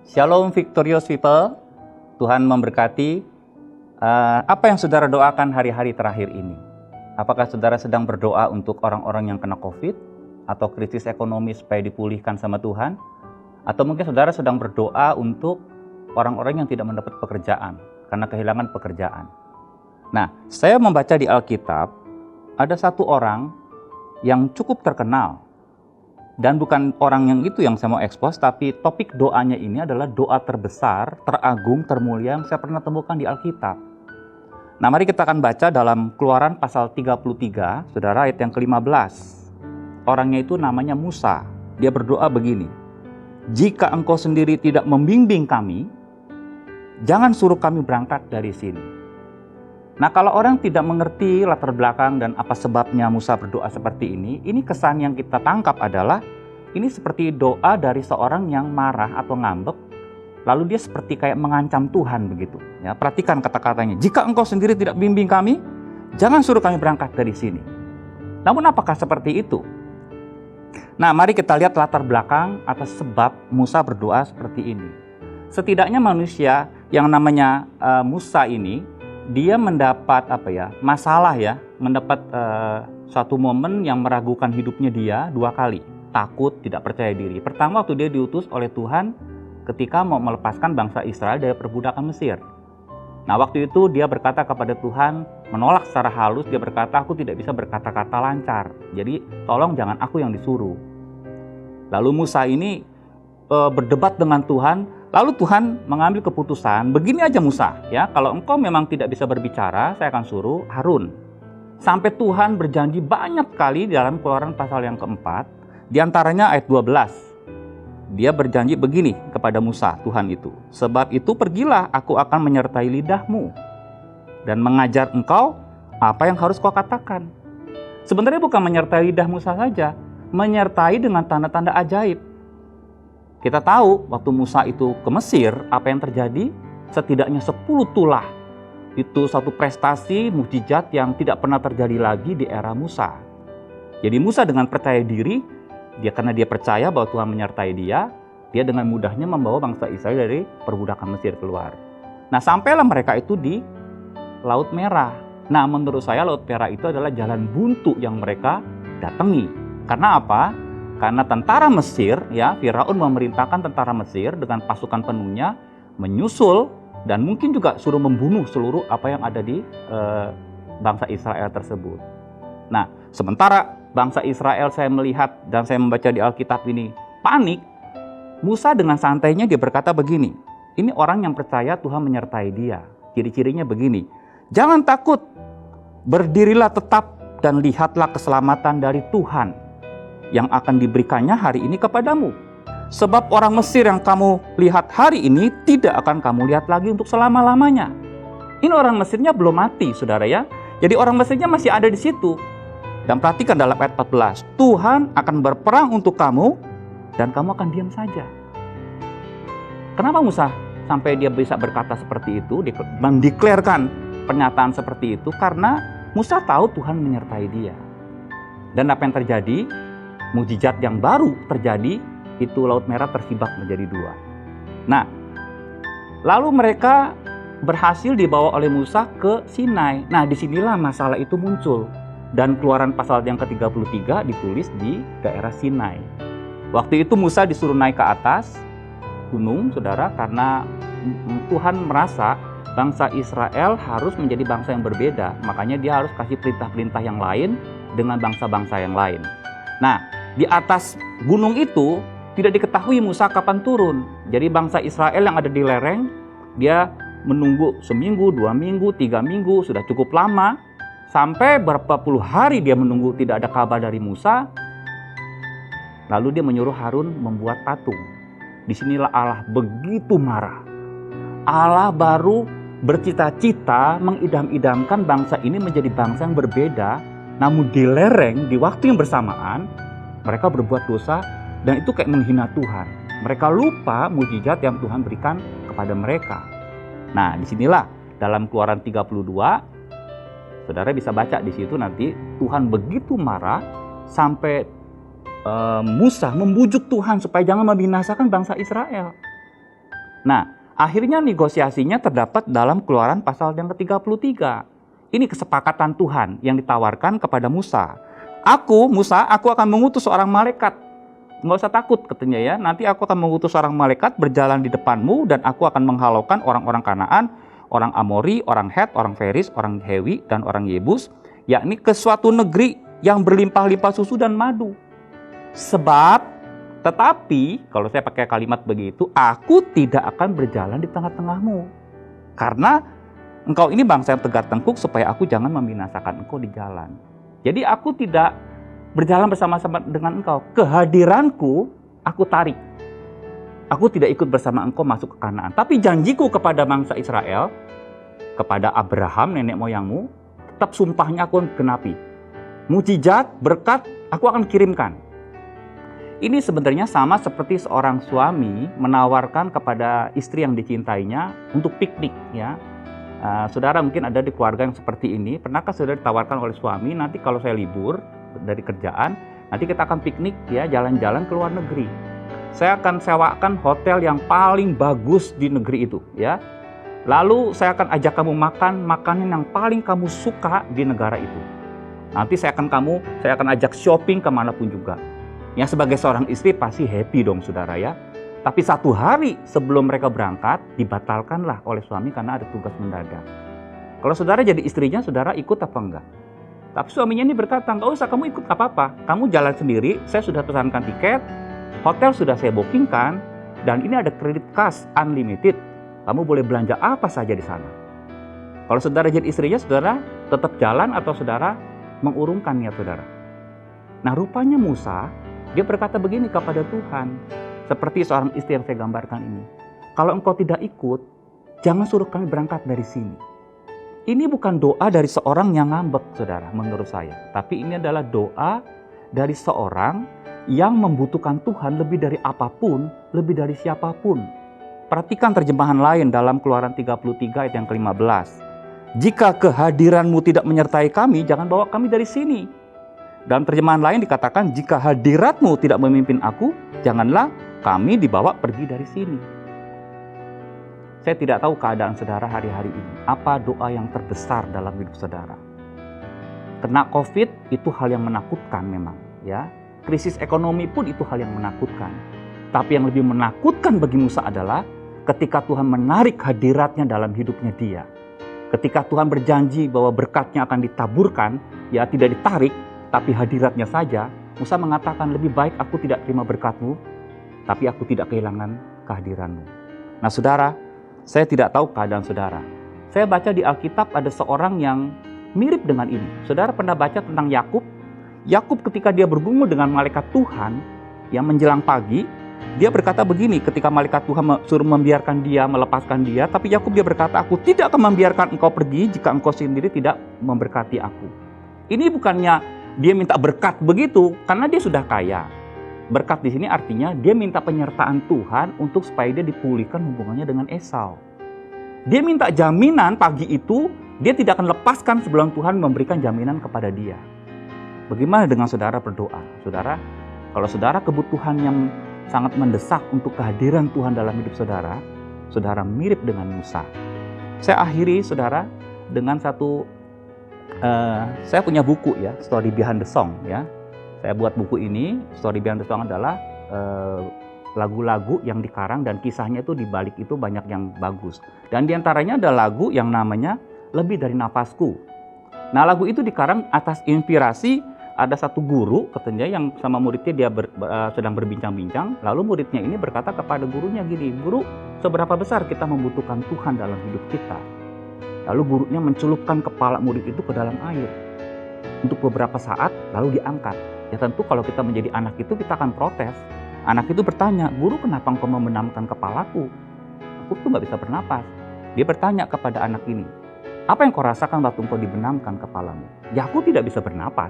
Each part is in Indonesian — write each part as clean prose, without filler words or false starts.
Shalom victorious people, Tuhan memberkati. Apa yang saudara doakan hari-hari terakhir ini? Apakah saudara sedang berdoa untuk orang-orang yang kena COVID? Atau krisis ekonomi supaya dipulihkan sama Tuhan? Atau mungkin saudara sedang berdoa untuk orang-orang yang tidak mendapat pekerjaan, karena kehilangan pekerjaan. Nah, saya membaca di Alkitab, ada satu orang yang cukup terkenal. Dan bukan orang yang itu yang saya mau expose, tapi topik doanya ini adalah doa terbesar, teragung, termulia yang saya pernah temukan di Alkitab. Nah, mari kita akan baca dalam Keluaran pasal 33, saudara, ayat yang ke-15. Orangnya itu namanya Musa. Dia berdoa begini, "Jika engkau sendiri tidak membimbing kami, jangan suruh kami berangkat dari sini." Nah, kalau orang tidak mengerti latar belakang dan apa sebabnya Musa berdoa seperti ini kesan yang kita tangkap adalah ini seperti doa dari seorang yang marah atau ngambek, lalu dia seperti kayak mengancam Tuhan begitu. Ya, perhatikan kata-katanya, "Jika engkau sendiri tidak bimbing kami, jangan suruh kami berangkat dari sini." Namun apakah seperti itu? Nah, mari kita lihat latar belakang atas sebab Musa berdoa seperti ini. Setidaknya manusia yang namanya Musa ini, dia mendapat masalah ya, mendapat suatu momen yang meragukan hidupnya dia dua kali. Takut, tidak percaya diri. Pertama waktu dia diutus oleh Tuhan ketika mau melepaskan bangsa Israel dari perbudakan Mesir. Nah, waktu itu dia berkata kepada Tuhan, menolak secara halus, dia berkata, "Aku tidak bisa berkata-kata lancar, jadi tolong jangan aku yang disuruh." Lalu Musa ini berdebat dengan Tuhan. Lalu Tuhan mengambil keputusan, begini aja Musa, ya, kalau engkau memang tidak bisa berbicara, saya akan suruh Harun. Sampai Tuhan berjanji banyak kali di dalam Keluaran pasal yang keempat, di antaranya ayat 12. Dia berjanji begini kepada Musa, Tuhan itu, "Sebab itu pergilah, aku akan menyertai lidahmu dan mengajar engkau apa yang harus kau katakan." Sebenarnya bukan menyertai lidah Musa saja, menyertai dengan tanda-tanda ajaib. Kita tahu waktu Musa itu ke Mesir, apa yang terjadi? Setidaknya 10 tulah. Itu satu prestasi mukjizat yang tidak pernah terjadi lagi di era Musa. Jadi Musa dengan percaya diri, karena dia percaya bahwa Tuhan menyertai dia dengan mudahnya membawa bangsa Israel dari perbudakan Mesir keluar. Nah, sampailah mereka itu di Laut Merah. Nah, menurut saya Laut Merah itu adalah jalan buntu yang mereka datangi. Karena apa? Karena tentara Mesir, ya, Firaun memerintahkan tentara Mesir dengan pasukan penuhnya menyusul dan mungkin juga suruh membunuh seluruh apa yang ada di bangsa Israel tersebut. Nah, sementara bangsa Israel saya melihat dan saya membaca di Alkitab ini panik, Musa dengan santainya dia berkata begini, ini orang yang percaya Tuhan menyertai dia. Ciri-cirinya begini, "Jangan takut, berdirilah tetap dan lihatlah keselamatan dari Tuhan yang akan diberikannya hari ini kepadamu. Sebab orang Mesir yang kamu lihat hari ini tidak akan kamu lihat lagi untuk selama-lamanya." Ini orang Mesirnya belum mati, saudara ya. Jadi orang Mesirnya masih ada di situ. Dan perhatikan dalam ayat 14, "Tuhan akan berperang untuk kamu dan kamu akan diam saja." Kenapa Musa sampai dia bisa berkata seperti itu, mendeklarkan pernyataan seperti itu? Karena Musa tahu Tuhan menyertai dia. Dan apa yang terjadi? Mukjizat yang baru terjadi, itu Laut Merah tersibak menjadi dua. Nah, lalu mereka berhasil dibawa oleh Musa ke Sinai. Nah, disinilah masalah itu muncul. Dan Keluaran pasal yang ke-33 ditulis di daerah Sinai. Waktu itu Musa disuruh naik ke atas gunung, saudara, karena Tuhan merasa bangsa Israel harus menjadi bangsa yang berbeda. Makanya dia harus kasih perintah-perintah yang lain dengan bangsa-bangsa yang lain. Nah, di atas gunung itu tidak diketahui Musa kapan turun. Jadi bangsa Israel yang ada di lereng, dia menunggu seminggu, 2 minggu, 3 minggu, sudah cukup lama. Sampai berapa puluh hari dia menunggu tidak ada kabar dari Musa. Lalu dia menyuruh Harun membuat patung. Disinilah Allah begitu marah. Allah baru bercita-cita mengidam-idamkan bangsa ini menjadi bangsa yang berbeda. Namun di lereng, di waktu yang bersamaan, mereka berbuat dosa dan itu kayak menghina Tuhan. Mereka lupa mukjizat yang Tuhan berikan kepada mereka. Nah, disinilah dalam Keluaran 32, saudara bisa baca di situ nanti, Tuhan begitu marah sampai Musa membujuk Tuhan supaya jangan membinasakan bangsa Israel. Nah, akhirnya negosiasinya terdapat dalam Keluaran pasal yang ke-33. Ini kesepakatan Tuhan yang ditawarkan kepada Musa. Musa, aku akan mengutus seorang malaikat. Nggak usah takut katanya ya, nanti aku akan mengutus seorang malaikat berjalan di depanmu dan aku akan menghalaukan orang-orang Kanaan, orang Amori, orang Het, orang Feris, orang Hewi, dan orang Yebus, yakni ke suatu negeri yang berlimpah-limpah susu dan madu. Tetapi, kalau saya pakai kalimat begitu, aku tidak akan berjalan di tengah-tengahmu. Karena engkau ini bangsa yang tegar tengkuk supaya aku jangan membinasakan engkau di jalan. Jadi aku tidak berjalan bersama-sama dengan engkau. Kehadiranku, aku tarik. Aku tidak ikut bersama engkau masuk ke Kanaan. Tapi janjiku kepada bangsa Israel, kepada Abraham, nenek moyangmu, tetap sumpahnya aku genapi. Mujizat, berkat, aku akan kirimkan. Ini sebenarnya sama seperti seorang suami menawarkan kepada istri yang dicintainya untuk piknik ya. Saudara mungkin ada di keluarga yang seperti ini. Pernahkah saudara ditawarkan oleh suami, nanti kalau saya libur dari kerjaan, nanti kita akan piknik ya, jalan-jalan ke luar negeri. Saya akan sewakan hotel yang paling bagus di negeri itu ya. Lalu saya akan ajak kamu makan makanan yang paling kamu suka di negara itu. Nanti saya akan ajak shopping kemanapun juga. Ya sebagai seorang istri pasti happy dong saudara ya. Tapi satu hari sebelum mereka berangkat dibatalkanlah oleh suami karena ada tugas mendadak. Kalau saudara jadi istrinya, saudara ikut apa enggak? Tapi suaminya ini berkata, nggak usah kamu ikut, nggak apa-apa. Kamu jalan sendiri, saya sudah pesankan tiket, hotel sudah saya bookingkan, dan ini ada kredit cash unlimited. Kamu boleh belanja apa saja di sana. Kalau saudara jadi istrinya, saudara tetap jalan atau saudara mengurungkan niat saudara. Nah rupanya Musa, dia berkata begini kepada Tuhan, seperti seorang istri yang saya gambarkan ini. Kalau engkau tidak ikut, jangan suruh kami berangkat dari sini. Ini bukan doa dari seorang yang ngambek, saudara, menurut saya. Tapi ini adalah doa dari seorang yang membutuhkan Tuhan lebih dari apapun, lebih dari siapapun. Perhatikan terjemahan lain dalam Keluaran 33 ayat yang ke-15. Jika kehadiranmu tidak menyertai kami, jangan bawa kami dari sini. Dalam terjemahan lain dikatakan, jika hadiratmu tidak memimpin aku, janganlah kami dibawa pergi dari sini. Saya tidak tahu keadaan saudara hari-hari ini. Apa doa yang terbesar dalam hidup saudara? Kena COVID itu hal yang menakutkan memang. Ya, krisis ekonomi pun itu hal yang menakutkan. Tapi yang lebih menakutkan bagi Musa adalah ketika Tuhan menarik hadiratnya dalam hidupnya dia. Ketika Tuhan berjanji bahwa berkatnya akan ditaburkan, ya tidak ditarik, tapi hadiratnya saja, Musa mengatakan lebih baik aku tidak terima berkatmu, tapi aku tidak kehilangan kehadiranmu. Nah saudara, saya tidak tahu keadaan saudara. Saya baca di Alkitab ada seorang yang mirip dengan ini. Saudara pernah baca tentang Yakub? Yakub ketika dia bergumul dengan malaikat Tuhan, yang menjelang pagi, dia berkata begini ketika malaikat Tuhan suruh membiarkan dia, melepaskan dia, tapi Yakub dia berkata, aku tidak akan membiarkan engkau pergi jika engkau sendiri tidak memberkati aku. Ini bukannya dia minta berkat begitu, karena dia sudah kaya. Berkat di sini artinya dia minta penyertaan Tuhan untuk supaya dia dipulihkan hubungannya dengan Esau. Dia minta jaminan pagi itu, dia tidak akan lepaskan sebelum Tuhan memberikan jaminan kepada dia. Bagaimana dengan saudara berdoa? Saudara, kalau saudara kebutuhan yang sangat mendesak untuk kehadiran Tuhan dalam hidup saudara, saudara mirip dengan Musa. Saya akhiri saudara dengan saya punya buku ya, Story Behind the Song ya. Saya buat buku ini, Story Behind the Song adalah lagu-lagu yang dikarang dan kisahnya itu di balik itu banyak yang bagus. Dan diantaranya ada lagu yang namanya Lebih Dari Nafasku. Nah lagu itu dikarang atas inspirasi ada satu guru katanya yang sama muridnya dia sedang berbincang-bincang. Lalu muridnya ini berkata kepada gurunya gini, guru seberapa besar kita membutuhkan Tuhan dalam hidup kita? Lalu gurunya mencelupkan kepala murid itu ke dalam air untuk beberapa saat, lalu diangkat. Ya tentu kalau kita menjadi anak itu kita akan protes. Anak itu bertanya, guru kenapa engkau membenamkan kepalaku? Aku tuh gak bisa bernapas. Dia bertanya kepada anak ini, apa yang kau rasakan waktu engkau dibenamkan kepalamu? Ya aku tidak bisa bernapas.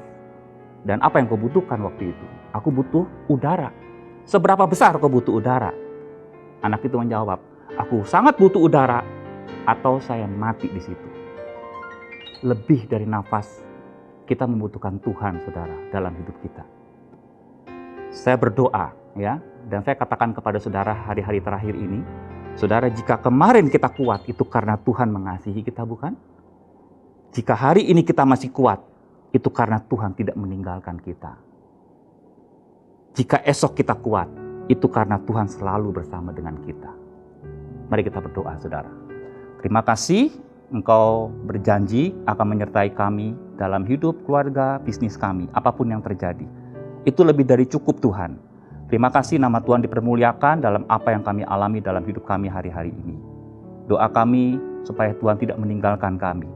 Dan apa yang kau butuhkan waktu itu? Aku butuh udara. Seberapa besar kau butuh udara? Anak itu menjawab, aku sangat butuh udara, atau saya mati di situ. Lebih dari nafas, kita membutuhkan Tuhan, saudara, dalam hidup kita. Saya berdoa, ya, Dan saya katakan kepada saudara hari-hari terakhir ini, saudara, jika kemarin kita kuat, itu karena Tuhan mengasihi kita, bukan? Jika hari ini kita masih kuat, itu karena Tuhan tidak meninggalkan kita. Jika esok kita kuat, itu karena Tuhan selalu bersama dengan kita. Mari kita berdoa, saudara. Terima kasih Engkau berjanji akan menyertai kami dalam hidup, keluarga, bisnis kami, apapun yang terjadi. Itu lebih dari cukup, Tuhan. Terima kasih nama Tuhan dipermuliakan dalam apa yang kami alami dalam hidup kami hari-hari ini. Doa kami supaya Tuhan tidak meninggalkan kami.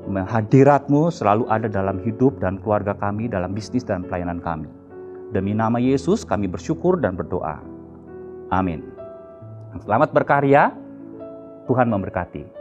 Hadirat-Mu selalu ada dalam hidup dan keluarga kami, dalam bisnis dan pelayanan kami. Demi nama Yesus kami bersyukur dan berdoa. Amin. Selamat berkarya, Tuhan memberkati.